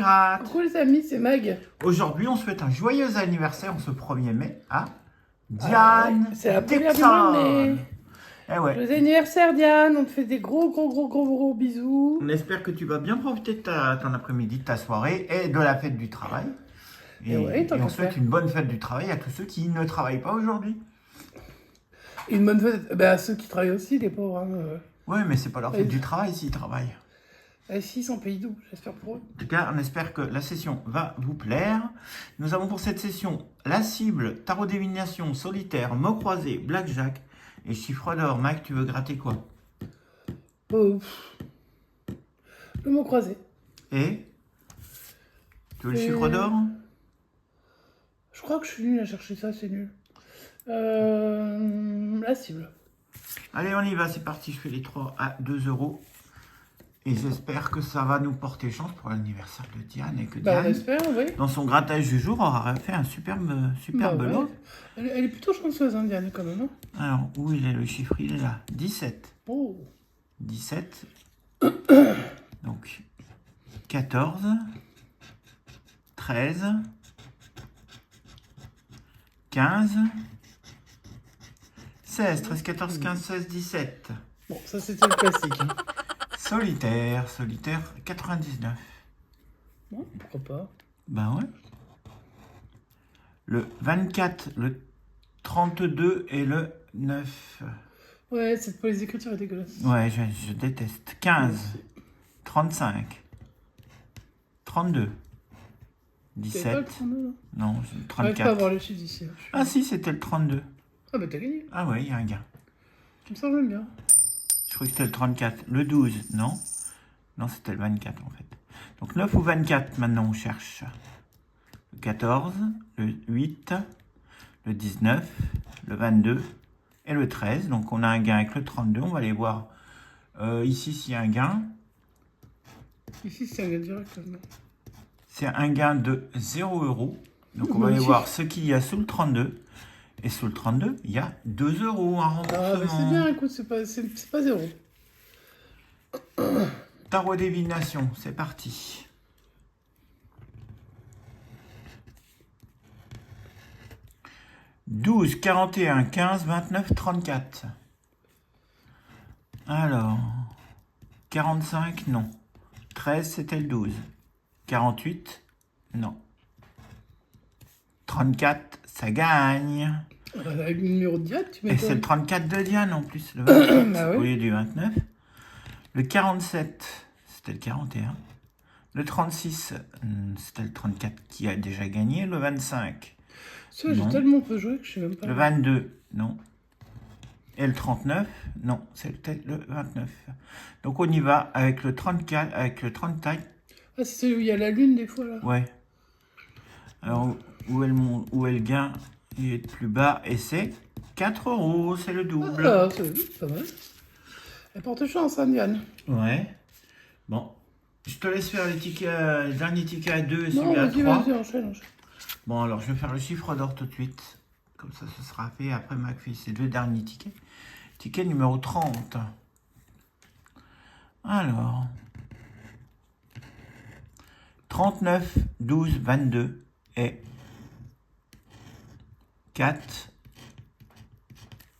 pirates. Coucou les amis, c'est Mag. Aujourd'hui, on souhaite un joyeux anniversaire en ce 1er mai à Diane C'est la première du mois de mai. Eh ouais. Joyeux anniversaire Diane, on te fait des gros bisous. On espère que tu vas bien profiter de ton après-midi, de ta soirée et de la fête du travail. Et on souhaite une bonne fête du travail à tous ceux qui ne travaillent pas aujourd'hui. Une bonne fête à ceux qui travaillent aussi, les pauvres. Ouais, mais c'est pas leur fête du travail s'ils travaillent. Si, ils sont pays doux, j'espère pour eux. En tout cas, on espère que la session va vous plaire. Nous avons pour cette session la cible, tarot divination, solitaire, mot croisé, blackjack et chiffre d'or. Mike, tu veux gratter quoi? Le mot croisé. Et tu veux le chiffre d'or? Je crois que je suis nulle à chercher ça, c'est nul. La cible. Allez, on y va, c'est parti. Je fais les 3 à 2 €. Et j'espère que ça va nous porter chance pour l'anniversaire de Diane et que Diane, on espère, oui. dans son grattage du jour, aura fait un superbe lot. Elle est plutôt chanceuse, hein, Diane, quand même. Hein. Alors, où il est le chiffre? Il est là. 17. Oh. 17. Donc, 14. 13. 15. 16. 13, 14, 15, 16, 17. Bon, ça c'était le classique. Hein. Solitaire, 99. Bon, pourquoi pas. Ben ouais. Le 24, le 32 et le 9. Ouais, cette police d'écriture est dégueulasse. Ouais, je déteste. 15, 35, 32, 17. Pas le 32, non, je 34. pas avoir le chiffre d'ici. Ah si, c'était le 32. Ah bah t'as gagné. Ah ouais, il y a un gain. Tu me sembles bien. Je crois que c'était le 34. Le 12, non. Non, c'était le 24 en fait. Donc 9 ou 24 maintenant on cherche. Le 14, le 8, le 19, le 22 et le 13. Donc on a un gain avec le 32. On va aller voir ici s'il y a un gain. Ici c'est un gain direct. C'est un gain de 0 €. Donc on va aller voir ce qu'il y a sous le 32. Et sous le 32, il y a 2 € en remboursement. Ah bah c'est bien, écoute, c'est pas 0. Tarot divination, c'est parti. « 12, 41, 15, 29, 34. » Alors, 45, non. 13, c'était le 12. 48, non. 34, ça gagne. Avec le numéro de Diane, tu m'étonnes. Et c'est le 34 de Diane en plus, le 27, bah oui. au lieu du 29. Le 47, c'était le 41. Le 36, c'était le 34 qui a déjà gagné. Le 25, ça, j'ai tellement peu joué que je sais même pas. Le 22, non. Et le 39, non, c'était le 29. Donc on y va avec le 34, avec le 34. Ah, c'est celui où il y a la lune des fois là. Ouais. Alors où est le gain? Il est plus bas et c'est 4 €, c'est le double. Ah, c'est pas mal. Elle porte chance, hein, Diane. Ouais. Bon, je te laisse faire le dernier ticket à 2 et Non, celui à 3. vas-y, enchaîne. Bon, alors je vais faire le chiffre d'or tout de suite. Comme ça, ce sera fait. Après, Mac fait ses 2 derniers tickets. Ticket numéro 30. Alors, 39, 12, 22 et 4,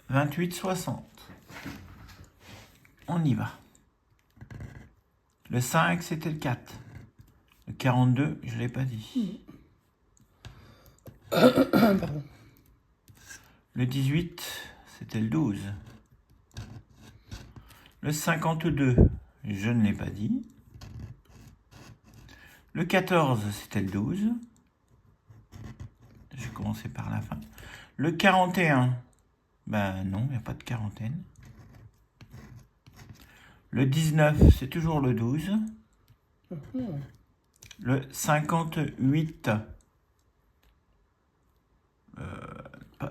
28, 60. On y va. Le 5, c'était le 4. Le 42, je ne l'ai pas dit. Pardon. Le 18, c'était le 12. Le 52, je ne l'ai pas dit. Le 14, c'était le 12. Je vais commencer par la fin. Le 41, ben non, il n'y a pas de quarantaine. Le 19, c'est toujours le 12. Le 58,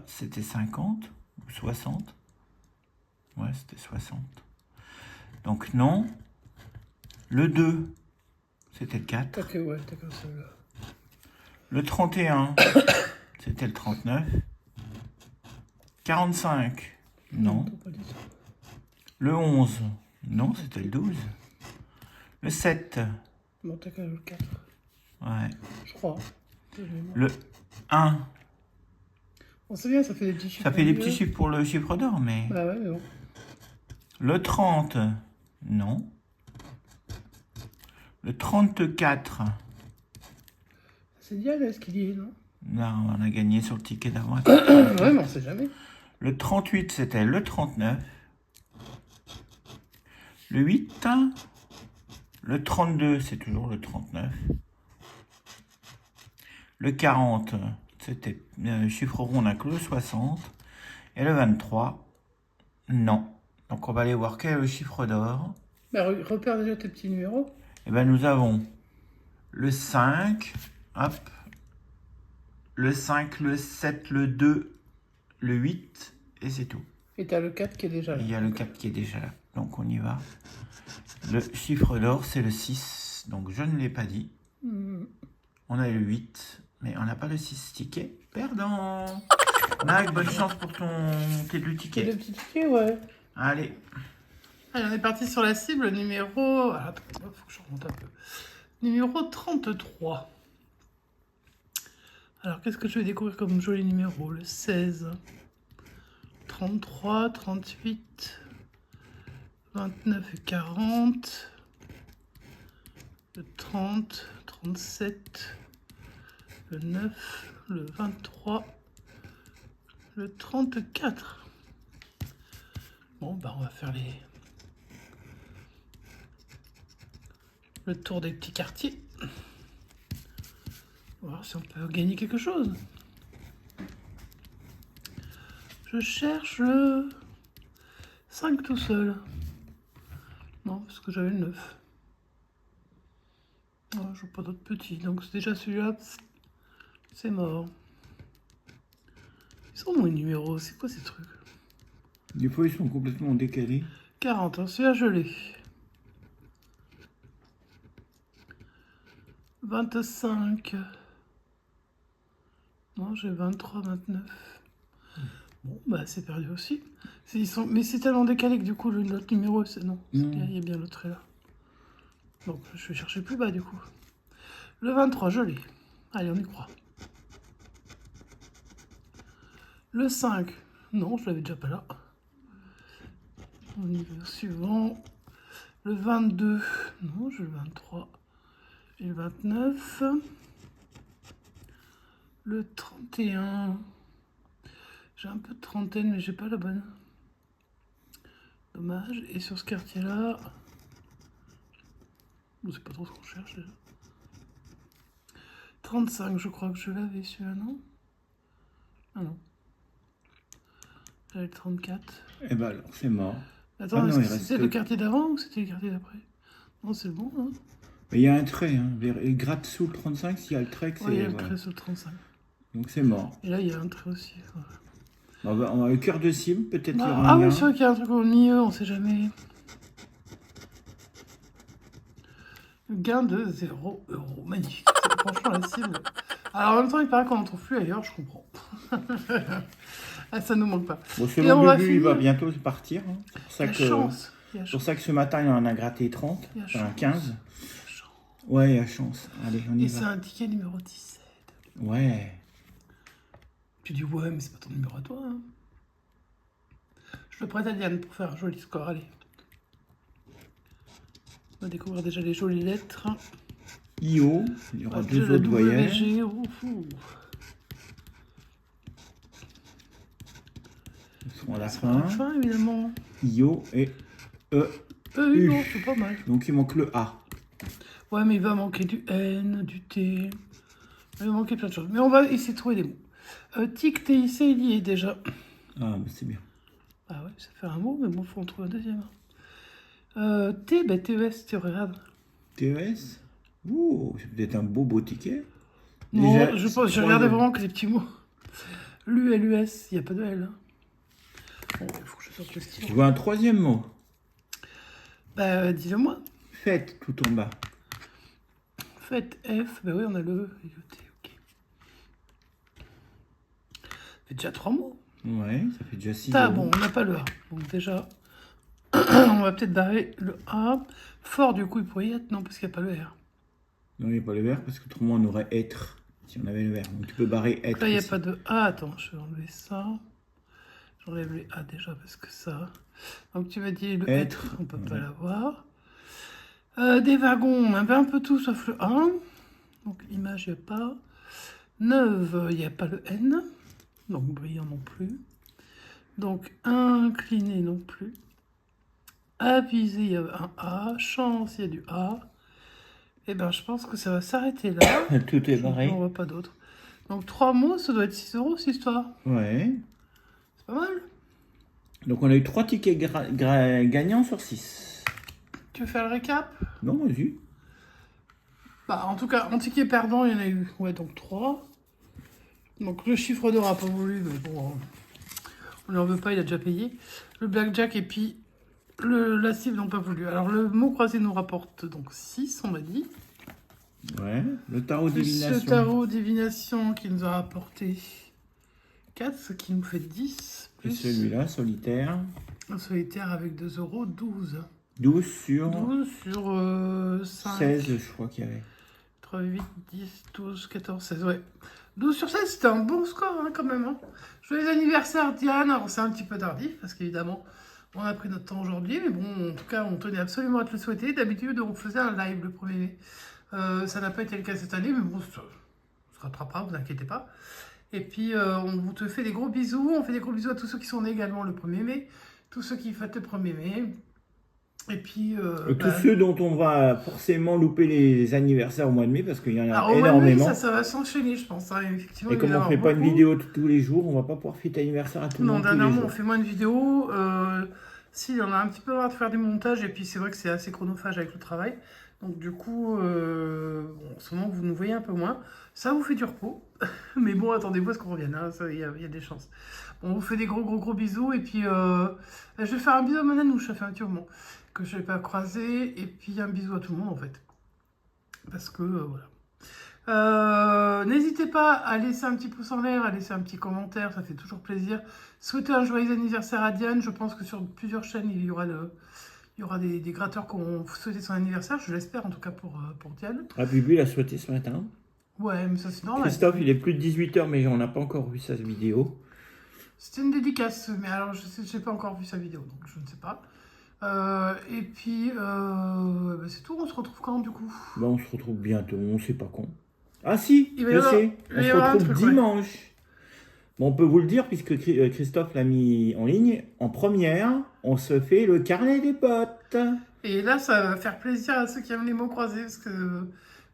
c'était 50 ou 60. Ouais, c'était 60. Donc non. Le 2, c'était le 4. Ok, ouais, t'as comme ça là. Le 31, c'était le 39. 45, non. Le 11, non, c'était le 12. Le 7, bon, t'as qu'à le 4. Ouais. Je crois. Le 1, On sait bien, ça fait des petits chiffres. ça fait des petits chiffres pour le chiffre d'or, mais... Bah ouais, mais bon. Le 30, non. Le 34, C'est diable ce qu'il y est, non? non, on a gagné sur le ticket d'avant. Ouais, mais on sait jamais. Le 38, c'était le 39. Le 8, le 32, c'est toujours le 39. Le 40, c'était chiffre rond, on n'a que le 60. Et le 23, non. Donc on va aller voir quel est le chiffre d'or. Bah, repère déjà tes petits numéros. Et ben nous avons le 5, hop, le 5, le 7, le 2, le 8, et c'est tout. Et t'as le 4 qui est déjà là. Il y a le 4 qui est déjà là, donc on y va. Le chiffre d'or, c'est le 6, donc je ne l'ai pas dit. On a le 8, mais on n'a pas le 6 ticket. Perdant. Mag, bonne chance pour tes deux Et tickets. le petit ticket, ouais. Allez. Allez, on est parti sur la cible numéro... Ah, attends, faut que je remonte un peu. Numéro 33. Alors, qu'est-ce que je vais découvrir comme joli numéro? Le 16. 33, 38, 29 et 40. Le 30, 37. Le 9, le 23. Le 34. Bon, bah on va faire le tour des petits quartiers. On va voir si on peut gagner quelque chose. Je cherche le 5 tout seul. Non, parce que j'avais le 9. Non, je vois pas d'autres petits. Donc c'est déjà celui-là. C'est mort. Ils sont où les numéros? C'est quoi ces trucs? Des fois, ils sont complètement décalés. 40, hein, celui-là je l'ai. 25. Non, j'ai 23, 29. Bon, bah c'est perdu aussi. Mais c'est tellement décalé que du coup, l'autre numéro, c'est non. Il y a bien l'autre est là. Donc, je vais chercher plus bas du coup. Le 23, je l'ai. Allez, on y croit. Le 5. Non, je l'avais déjà pas là. On y va au suivant. Le 22. Non, j'ai le 23. J'ai le 29. Le 31. J'ai un peu de trentaine, mais j'ai pas la bonne. Dommage. Et sur ce quartier-là... On sait pas trop ce qu'on cherche déjà. 35, je crois que je l'avais celui-là, non? Ah non. J'avais le 34. Eh ben alors, c'est mort. Attends, Ah non, est-ce que c'était le quartier d'avant ou c'était le quartier d'après? Non, c'est bon, hein? Mais il y a un trait, hein. Il gratte sous le 35, s'il y a le trait, c'est... Oui, il y a le voilà. trait sur le 35. Donc c'est mort. Et là, il y a un trait aussi. Voilà. On va le cœur de cible, peut-être. Ah oui, c'est vrai qu'il y a un truc au milieu, on sait jamais. Gain de 0 €. Magnifique. Franchement, la cible. Alors en même temps, il paraît qu'on n'en trouve plus ailleurs, je comprends. Ah, ça nous manque pas. Bon, selon le but, il va bientôt partir. Hein. C'est pour ça que ce matin, il en a gratté 30, enfin 15. Ouais, il y a chance. Allez, on y va. Et c'est un ticket numéro 17. Ouais. Tu dis, ouais, mais c'est pas ton numéro à toi. Hein. Je le prête à Diane pour faire un joli score. Allez. On va découvrir déjà les jolies lettres. IO, il y aura deux autres voyelles. Ils seront à la fin. Évidemment. IO et E. U. C'est pas mal. Donc il manque le A. Ouais, mais il va manquer du N, du T. Il va manquer plein de choses. Mais on va essayer de trouver des mots. TIC, TIC, il y est déjà. Ah, bah c'est bien. Ah ouais, ça fait un mot, mais bon, il faut en trouver un deuxième. T, bah TES, tu regardes. TES. Ouh, c'est peut-être un beau ticket. Non, déjà, je pense, j'ai regardé vraiment que les petits mots. L'U, LUS, il n'y a pas de L. Bon, il faut que je sorte le stylo. Je vois un troisième mot. Bah, dis-le moi. Fête, tout en bas. Fête F, bah oui, on a le E et le T, ok. Ça fait déjà 3 mots. Ouais, ça fait déjà 6 Bon, on n'a pas le A. Donc déjà, on va peut-être barrer le A. Fort, du coup, il pourrait y être, non, parce qu'il n'y a pas le R. Non, il n'y a pas le vert parce qu'autrement on aurait être si on avait le vert. Donc tu peux barrer être. Là, il n'y a ici. pas de A. Attends, je vais enlever ça. J'enlève les A déjà parce que ça. Donc tu m'as dit le être, on peut pas l'avoir. Des wagons, on avait un peu tout sauf le 1. Donc image, il n'y a pas. Neuve, il n'y a pas le N. Donc brillant non plus. Donc incliné non plus. Avisé, il y a un A. Chance, il y a du A. Et ben je pense que ça va s'arrêter là. Tout est barré. On voit pas d'autres. Donc 3 mots, ça doit être 6 € cette histoire. Ouais. C'est pas mal. Donc on a eu 3 tickets gagnants sur 6. Tu veux faire le récap? Non, vas-y. Bah, en tout cas, en ticket perdant, il y en a eu donc 3. Donc le chiffre d'or a pas voulu, mais bon, on n'en veut pas, il a déjà payé. Le blackjack et puis la cible n'ont pas voulu. Alors le mot croisé nous rapporte donc 6, on m'a dit. Ouais. Le tarot Plus divination. le tarot divination qui nous a rapporté 4, ce qui nous fait 10. Et Plus celui-là, solitaire. un solitaire avec 2 €, 12. 12 sur 12 sur 5. 16, je crois qu'il y avait. 3, 8, 10, 12, 14, 16, ouais. 12 sur 16, c'était un bon score hein, quand même. Hein. Joyeux anniversaire Diane. Alors c'est un petit peu tardif parce qu'évidemment on a pris notre temps aujourd'hui. Mais bon, en tout cas, on tenait absolument à te le souhaiter. D'habitude, on faisait un live le 1er mai. Ça n'a pas été le cas cette année, mais bon, ça se rattrapera, vous inquiétez pas. Et puis, on vous te fait des gros bisous. On fait des gros bisous à tous ceux qui sont nés également le 1er mai. Tous ceux qui fêtent le 1er mai. Et puis... Tous ceux dont on va forcément louper les anniversaires au mois de mai, parce qu'il y en a alors, au mois de mai, énormément. ça va s'enchaîner, je pense. Hein, effectivement, Et comme on ne fait pas une vidéo tous les jours, on va pas pouvoir fêter l'anniversaire à tout le non, monde tous les dernièrement, on jours. fait moins de vidéos. Si, on a un petit peu marre de faire des montages. Et puis, c'est vrai que c'est assez chronophage avec le travail. Donc, du coup, bon, en ce moment, vous nous voyez un peu moins. Ça vous fait du repos. Mais bon, attendez-vous à ce qu'on revienne. Hein, il y a des chances. Bon, on vous fait des gros bisous. Et puis, je vais faire un bisou à Mananouche. Ça fait un petit moment que je ne l'ai pas croisé. Et puis, un bisou à tout le monde, en fait. Parce que, voilà. N'hésitez pas à laisser un petit pouce en l'air, à laisser un petit commentaire, ça fait toujours plaisir. Souhaitez un joyeux anniversaire à Diane. Je pense que sur plusieurs chaînes, il y aura des gratteurs qui ont souhaité son anniversaire. Je l'espère en tout cas pour Diane. Ah, Bubu l'a souhaité ce matin. Ouais, mais ça c'est normal. Christophe, il est plus de 18h, mais on n'a pas encore vu sa vidéo. C'était une dédicace, mais alors je n'ai pas encore vu sa vidéo, donc je ne sais pas. Et puis, c'est tout. On se retrouve quand du coup? Bah, on se retrouve bientôt, on sait pas quand. Ah si, Il va y je avoir- sais, il on va y se avoir un retrouve truc, ouais. dimanche. Bon, on peut vous le dire, puisque Christophe l'a mis en ligne. En première, on se fait le carnet des potes. Et là, ça va faire plaisir à ceux qui aiment les mots croisés, parce que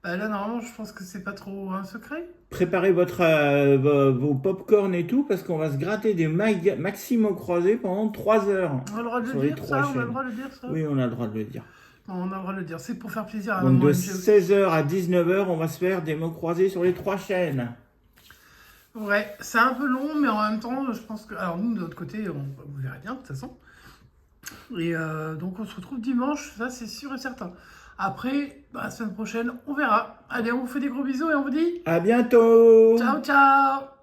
là, normalement, je pense que c'est pas trop un secret. Préparez vos pop-corn et tout, parce qu'on va se gratter des maximums croisés pendant 3 heures. On a le droit de Sur le les dire, 3 ça? On a chaînes. le droit de le dire, ça? Oui, on a le droit de le dire. Bon, on a le droit de le dire. C'est pour faire plaisir à Donc maman de MG aussi. 16h à 19h, on va se faire des mots croisés sur les 3 chaînes. Ouais, c'est un peu long, mais en même temps, je pense que... Alors, nous, de l'autre côté, vous verrez bien, de toute façon. Et donc, on se retrouve dimanche, ça, c'est sûr et certain. Après, la semaine prochaine, on verra. Allez, on vous fait des gros bisous et on vous dit... À bientôt! Ciao, ciao!